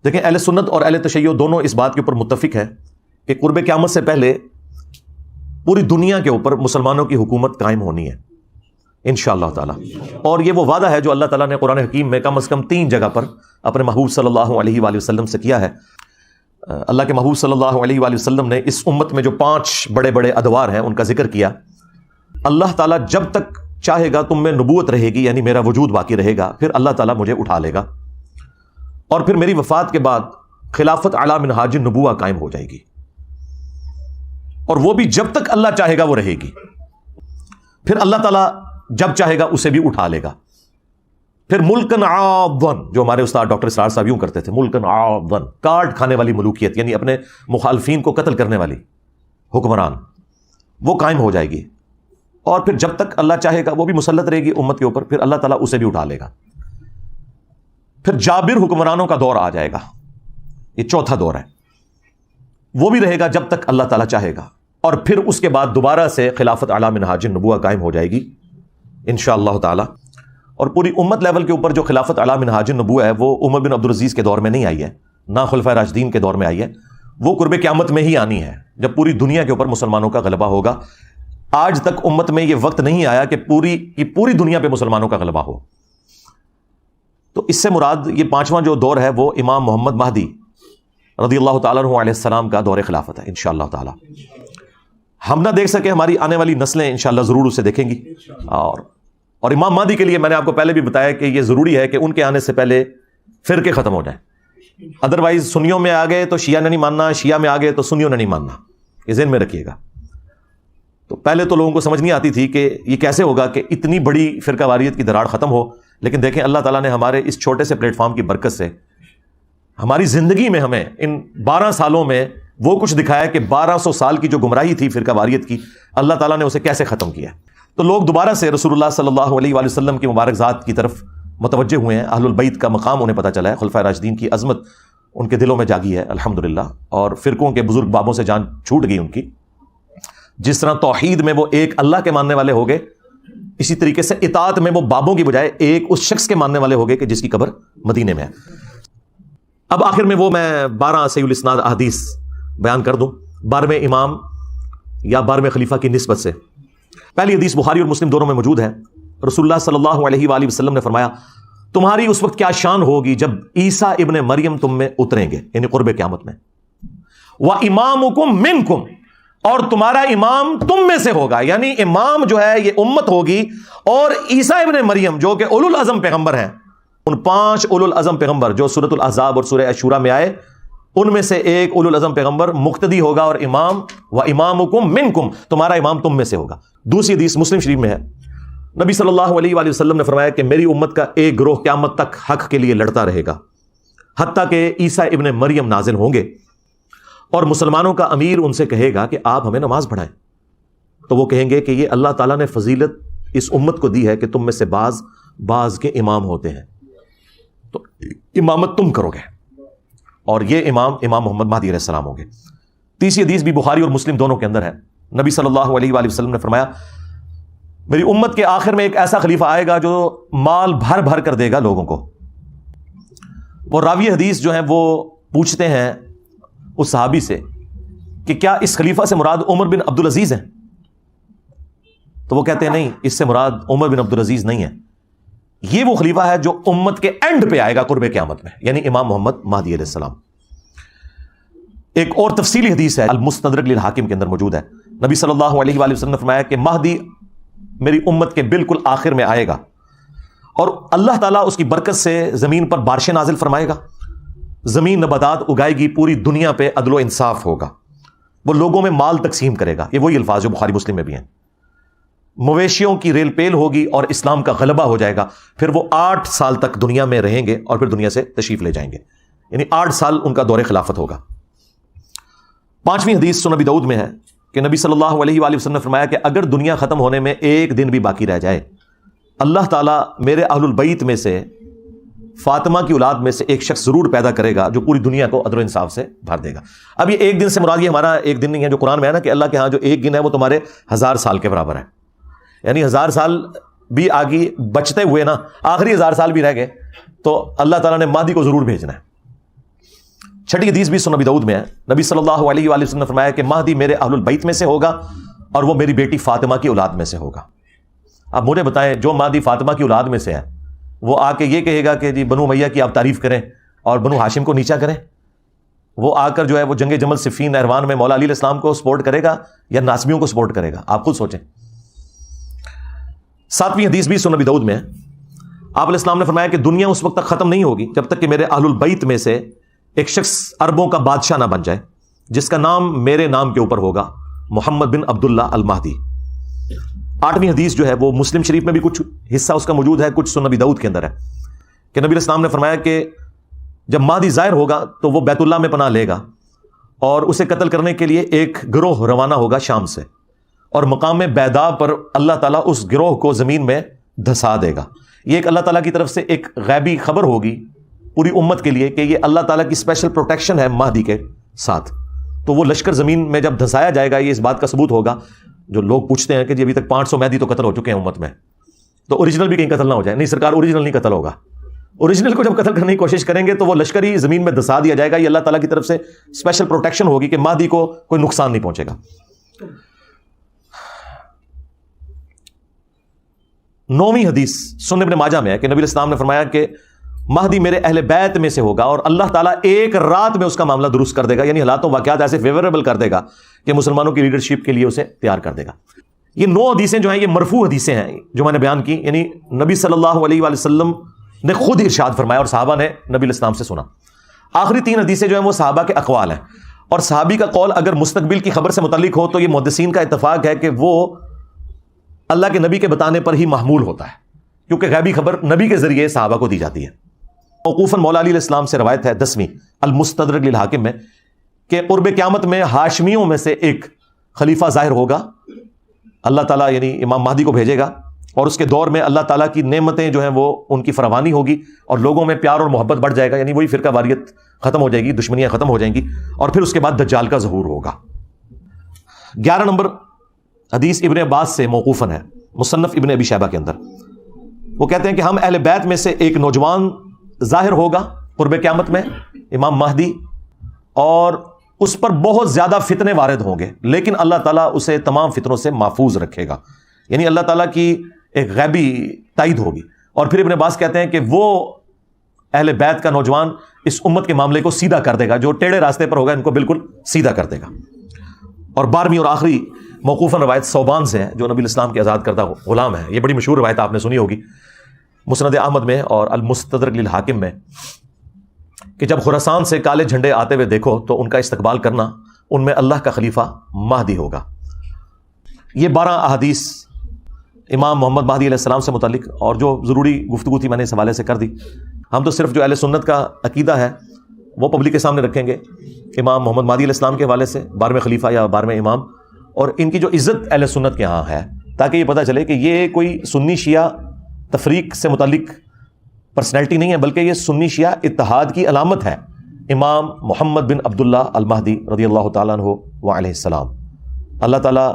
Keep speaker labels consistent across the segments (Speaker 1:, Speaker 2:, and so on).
Speaker 1: دیکھیں اہل سنت اور اہل تشیع دونوں اس بات کے اوپر متفق ہے کہ قرب قیامت سے پہلے پوری دنیا کے اوپر مسلمانوں کی حکومت قائم ہونی ہے انشاءاللہ تعالی. اور یہ وہ وعدہ ہے جو اللہ تعالیٰ نے قرآن حکیم میں کم از کم 3 جگہ پر اپنے محبوب صلی اللہ علیہ وآلہ وسلم سے کیا ہے. اللہ کے محبوب صلی اللہ علیہ وآلہ وسلم نے اس امت میں جو 5 بڑے بڑے ادوار ہیں ان کا ذکر کیا. اللہ تعالیٰ جب تک چاہے گا تم میں نبوت رہے گی، یعنی میرا وجود باقی رہے گا، پھر اللہ تعالیٰ مجھے اٹھا لے گا اور پھر میری وفات کے بعد خلافت علی منہاج النبوہ قائم ہو جائے گی، اور وہ بھی جب تک اللہ چاہے گا وہ رہے گی. پھر اللہ تعالیٰ جب چاہے گا اسے بھی اٹھا لے گا. پھر ملکن عاضن، جو ہمارے استاد ڈاکٹر اسرار صاحب یوں کرتے تھے، ملکن عاضن، کاٹ کھانے والی ملوکیت، یعنی اپنے مخالفین کو قتل کرنے والی حکمران، وہ قائم ہو جائے گی. اور پھر جب تک اللہ چاہے گا وہ بھی مسلط رہے گی امت کے اوپر، پھر اللہ تعالیٰ اسے بھی اٹھا لے گا. پھر جابر حکمرانوں کا دور آ جائے گا، یہ 4تھا دور ہے، وہ بھی رہے گا جب تک اللہ تعالیٰ چاہے گا. اور پھر اس کے بعد دوبارہ سے خلافت علی منہاج النبوہ قائم ہو جائے گی انشاءاللہ تعالی. اور پوری امت لیول کے اوپر جو خلافت علی منہاج النبوہ ہے وہ عمر بن عبدالعزیز کے دور میں نہیں آئی ہے، نہ خلفائے راشدین کے دور میں آئی ہے، وہ قرب قیامت میں ہی آنی ہے جب پوری دنیا کے اوپر مسلمانوں کا غلبہ ہوگا. آج تک امت میں یہ وقت نہیں آیا کہ پوری دنیا پہ مسلمانوں کا غلبہ ہو. تو اس سے مراد یہ 5واں جو دور ہے وہ امام محمد مہدی رضی اللہ تعالیٰ عنہ علیہ السلام کا دور خلافت ہے انشاءاللہ تعالی. ہم نہ دیکھ سکے، ہماری آنے والی نسلیں انشاءاللہ ضرور اسے دیکھیں گی. اور امام مہدی کے لیے میں نے آپ کو پہلے بھی بتایا کہ یہ ضروری ہے کہ ان کے آنے سے پہلے فرقے ختم ہو جائیں. ادروائز سنیوں میں آ گئے تو شیعہ نے نہیں ماننا، شیعہ میں آ گئے تو سنیوں نے نہیں ماننا، یہ ذہن میں رکھیے گا. تو پہلے تو لوگوں کو سمجھ نہیں آتی تھی کہ یہ کیسے ہوگا کہ اتنی بڑی فرقہ واریت کی دراڑ ختم ہو. لیکن دیکھیں اللہ تعالیٰ نے ہمارے اس چھوٹے سے پلیٹ فارم کی برکت سے ہماری زندگی میں ہمیں ان 12 سالوں میں وہ کچھ دکھایا کہ 1200 سال کی جو گمراہی تھی فرقہ واریت کی، اللہ تعالیٰ نے اسے کیسے ختم کیا. تو لوگ دوبارہ سے رسول اللہ صلی اللہ علیہ وآلہ وسلم کی مبارک ذات کی طرف متوجہ ہوئے ہیں. اہل البیت کا مقام انہیں پتہ چلا ہے، خلفائے راشدین کی عظمت ان کے دلوں میں جاگی ہے الحمدللہ. اور فرقوں کے بزرگ بابوں سے جان چھوٹ گئی ان کی. جس طرح توحید میں وہ ایک اللہ کے ماننے والے ہو گئے، اسی طریقے سے اطاعت میں وہ بابوں کی بجائے ایک اس شخص کے ماننے والے ہو گئے کہ جس کی قبر مدینے میں ہے. اب آخر میں وہ میں 12 صحیح الاسناد احادیث بیان کر دوں 12ویں امام یا 12ویں خلیفہ کی نسبت سے. پہلی حدیث بخاری اور مسلم دونوں میں موجود ہے. رسول اللہ صلی اللہ علیہ وآلہ وسلم نے فرمایا، تمہاری اس وقت کیا شان ہوگی جب عیسیٰ ابن مریم تم میں اتریں گے، یعنی قرب قیامت میں. وَإِمَامُكُم مِّنكُم، اور تمہارا امام تم میں سے ہوگا، یعنی امام جو ہے یہ امت ہوگی. اور عیسیٰ ابن مریم جو کہ اولو العزم پیغمبر ہیں، ان 5 اولو العزم پیغمبر جو سورۃ الاحزاب اور سورہ عاشوراء میں آئے، ان میں سے ایک اولو العزم پیغمبر مقتدی ہوگا اور امام وَإِمَامُكُم مِّنكُم، تمہارا امام تم میں سے ہوگا. دوسری حدیث مسلم شریف میں ہے، نبی صلی اللہ علیہ وآلہ وسلم نے فرمایا کہ میری امت کا ایک گروہ قیامت تک حق کے لیے لڑتا رہے گا حتیٰ کہ عیسیٰ ابن مریم نازل ہوں گے. اور مسلمانوں کا امیر ان سے کہے گا کہ آپ ہمیں نماز پڑھائیں، تو وہ کہیں گے کہ یہ اللہ تعالیٰ نے فضیلت اس امت کو دی ہے کہ تم میں سے بعض کے امام ہوتے ہیں، تو امامت تم کرو گے، اور یہ امام محمد مہدی علیہ السلام ہوں گے. تیسری حدیث بھی بخاری اور مسلم دونوں کے اندر ہے. نبی صلی اللہ علیہ وآلہ وسلم نے فرمایا، میری امت کے آخر میں ایک ایسا خلیفہ آئے گا جو مال بھر بھر کر دے گا لوگوں کو. وہ راوی حدیث جو ہیں وہ پوچھتے ہیں اس صحابی سے کہ کیا اس خلیفہ سے مراد عمر بن عبدالعزیز ہیں؟ تو وہ کہتے ہیں نہیں، اس سے مراد عمر بن عبدالعزیز نہیں ہے، یہ وہ خلیفہ ہے جو امت کے اینڈ پہ آئے گا قرب قیامت میں، یعنی امام محمد مہدی علیہ السلام. ایک اور تفصیلی حدیث ہے المستدرک للحاکم کے اندر موجود ہے. نبی صلی اللہ علیہ وآلہ وسلم نے فرمایا کہ مہدی میری امت کے بالکل آخر میں آئے گا، اور اللہ تعالیٰ اس کی برکت سے زمین پر بارشیں نازل فرمائے گا، زمین نباتات اگائے گی، پوری دنیا پہ عدل و انصاف ہوگا، وہ لوگوں میں مال تقسیم کرے گا. یہ وہی الفاظ جو بخاری مسلم میں بھی ہیں. مویشیوں کی ریل پیل ہوگی اور اسلام کا غلبہ ہو جائے گا. پھر وہ 8 سال تک دنیا میں رہیں گے اور پھر دنیا سے تشریف لے جائیں گے، یعنی 8 سال ان کا دور خلافت ہوگا. 5ویں حدیث سنن ابی داؤد میں ہے کہ نبی صلی اللہ علیہ وآلہ وسلم نے فرمایا کہ اگر دنیا ختم ہونے میں ایک دن بھی باقی رہ جائے، اللہ تعالیٰ میرے اہل البیت میں سے فاطمہ کی اولاد میں سے ایک شخص ضرور پیدا کرے گا جو پوری دنیا کو عدل و انصاف سے بھر دے گا. اب یہ ایک دن سے مراد یہ ہمارا ایک دن نہیں ہے جو قرآن میں ہے نا کہ اللہ کے ہاں جو ایک دن ہے وہ تمہارے 1000 سال کے برابر ہے، یعنی 1000 سال بھی آگے بچتے ہوئے نا آخری 1000 سال بھی رہ گئے تو اللہ تعالیٰ نے مہدی کو ضرور بھیجنا ہے. چھٹی حدیث بھی سنن ابی داؤد میں ہے، نبی صلی اللہ علیہ وآلہ وسلم نے فرمایا کہ مہدی میرے اہل البیت میں سے ہوگا اور وہ میری بیٹی فاطمہ کی اولاد میں سے ہوگا۔ اب مجھے بتائیں، جو مہدی فاطمہ کی اولاد میں سے ہے وہ آ کے یہ کہے گا کہ جی بنو امیہ کی آپ تعریف کریں اور بنو ہاشم کو نیچا کریں؟ وہ آ کر جو ہے وہ جنگ جمل صفین نہروان میں مولا علی علیہ السلام کو سپورٹ کرے گا یا ناسبیوں کو سپورٹ کرے گا؟ آپ خود سوچیں۔ ساتویں حدیث بھی سنن ابی داؤد میں ہے، آپ علیہ السلام نے فرمایا کہ دنیا اس وقت تک ختم نہیں ہوگی جب تک کہ میرے اہل البیت میں سے ایک شخص عربوں کا بادشاہ نہ بن جائے جس کا نام میرے نام کے اوپر ہوگا، محمد بن عبداللہ المہدی۔ آٹھویں حدیث جو ہے وہ مسلم شریف میں بھی کچھ حصہ اس کا موجود ہے، کچھ سنن ابی داؤد کے اندر ہے کہ نبی علیہ السلام نے فرمایا کہ جب مہدی ظاہر ہوگا تو وہ بیت اللہ میں پناہ لے گا اور اسے قتل کرنے کے لیے ایک گروہ روانہ ہوگا شام سے، اور مقام بیدا پر اللہ تعالیٰ اس گروہ کو زمین میں دھسا دے گا۔ یہ ایک اللہ تعالیٰ کی طرف سے ایک غیبی خبر ہوگی پوری امت کے لیے کہ یہ اللہ تعالیٰ کی اسپیشل پروٹیکشن ہے مہدی کے ساتھ۔ تو وہ لشکر زمین میں جب دھسایا جائے گا، یہ اس بات کا ثبوت ہوگا۔ جو لوگ پوچھتے ہیں کہ جی ابھی تک 500 مہدی تو قتل ہو چکے ہیں امت میں، تو اوریجنل بھی کہیں قتل نہ ہو جائے؟ نہیں سرکار، اوریجنل نہیں قتل ہوگا۔ اوریجنل کو جب قتل کرنے کی کوشش کریں گے تو وہ لشکر ہی زمین میں دھسا دیا جائے گا۔ یہ اللہ تعالیٰ کی طرف سے اسپیشل پروٹیکشن ہوگی کہ مہدی کو کوئی نقصان نہیں پہنچے گا۔ 9ویں حدیث سنن ابن ماجہ میں ہے کہ نبی علیہ السلام نے فرمایا کہ مہدی میرے اہل بیت میں سے ہوگا اور اللہ تعالیٰ ایک رات میں اس کا معاملہ درست کر دے گا، یعنی حالات و واقعات ایسے فیوریبل کر دے گا کہ مسلمانوں کی لیڈرشپ کے لیے اسے تیار کر دے گا۔ یہ 9 حدیثیں جو ہیں یہ مرفوع حدیثیں ہیں جو میں نے بیان کی، یعنی نبی صلی اللہ علیہ وآلہ وسلم نے خود ارشاد فرمایا اور صحابہ نے نبی علیہ السلام سے سنا۔ آخری 3 حدیثیں جو ہیں وہ صحابہ کے اقوال ہیں، اور صحابی کا قول اگر مستقبل کی خبر سے متعلق ہو تو یہ محدثین کا اتفاق ہے کہ وہ اللہ کے نبی کے بتانے پر ہی محمول ہوتا ہے، کیونکہ غیبی خبر نبی کے ذریعے صحابہ کو دی جاتی ہے۔ موقوفاً مولا علی علیہ السلام سے روایت ہے 10ویں المستدرک للحاکم میں کہ قرب قیامت میں ہاشمیوں میں سے ایک خلیفہ ظاہر ہوگا، اللہ تعالیٰ یعنی امام مہدی کو بھیجے گا، اور اس کے دور میں اللہ تعالیٰ کی نعمتیں جو ہیں وہ ان کی فراوانی ہوگی اور لوگوں میں پیار اور محبت بڑھ جائے گا، یعنی وہی فرقہ واریت ختم ہو جائے گی، دشمنیاں ختم ہو جائیں گی، اور پھر اس کے بعد دجال کا ظہور ہوگا۔ 11 نمبر حدیث ابن عباس سے موقوفاً ہے، مصنف ابن ابی شیبہ کے اندر۔ وہ کہتے ہیں کہ ہم اہل بیت میں سے ایک نوجوان ظاہر ہوگا قرب قیامت میں، امام مہدی، اور اس پر بہت زیادہ فتنے وارد ہوں گے، لیکن اللہ تعالیٰ اسے تمام فتنوں سے محفوظ رکھے گا، یعنی اللہ تعالیٰ کی ایک غیبی تائید ہوگی۔ اور پھر ابن عباس کہتے ہیں کہ وہ اہل بیت کا نوجوان اس امت کے معاملے کو سیدھا کر دے گا، جو ٹیڑھے راستے پر ہوگا ان کو بالکل سیدھا کر دے گا۔ اور 12ویں اور آخری موقوفاً روایت صوبان سے ہے جو نبی الاسلام کے آزاد کردہ غلام ہے، یہ بڑی مشہور روایت آپ نے سنی ہوگی، مسند احمد میں اور المستدرک للحاکم میں، کہ جب خراسان سے کالے جھنڈے آتے ہوئے دیکھو تو ان کا استقبال کرنا، ان میں اللہ کا خلیفہ مہدی ہوگا۔ یہ 12 احادیث امام محمد مہدی علیہ السلام سے متعلق، اور جو ضروری گفتگو تھی میں نے اس حوالے سے کر دی۔ ہم تو صرف جو اہل سنت کا عقیدہ ہے وہ پبلک کے سامنے رکھیں گے، امام محمد مہدی علیہ السلام کے حوالے سے، 12ویں خلیفہ یا 12ویں امام، اور ان کی جو عزت اہل سنت کے ہاں ہے، تاکہ یہ پتہ چلے کہ یہ کوئی سنی شیعہ تفریق سے متعلق پرسنالٹی نہیں ہے، بلکہ یہ سنی شیعہ اتحاد کی علامت ہے، امام محمد بن عبداللہ المہدی رضی اللہ تعالیٰ عنہ وعلیہ السلام۔ اللہ تعالیٰ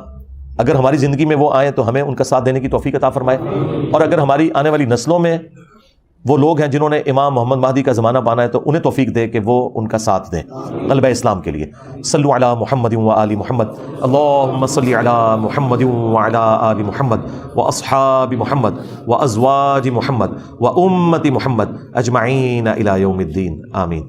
Speaker 1: اگر ہماری زندگی میں وہ آئیں تو ہمیں ان کا ساتھ دینے کی توفیق عطا فرمائے، اور اگر ہماری آنے والی نسلوں میں وہ لوگ ہیں جنہوں نے امام محمد مہدی کا زمانہ پانا ہے تو انہیں توفیق دے کہ وہ ان کا ساتھ دیں غلبہ اسلام کے لیے۔ صلو علی محمد و آل محمد، اللہم صلی علی محمد و علی آل محمد و اصحاب محمد و ازواج محمد و امت محمد اجمعین الی یوم الدین، آمین۔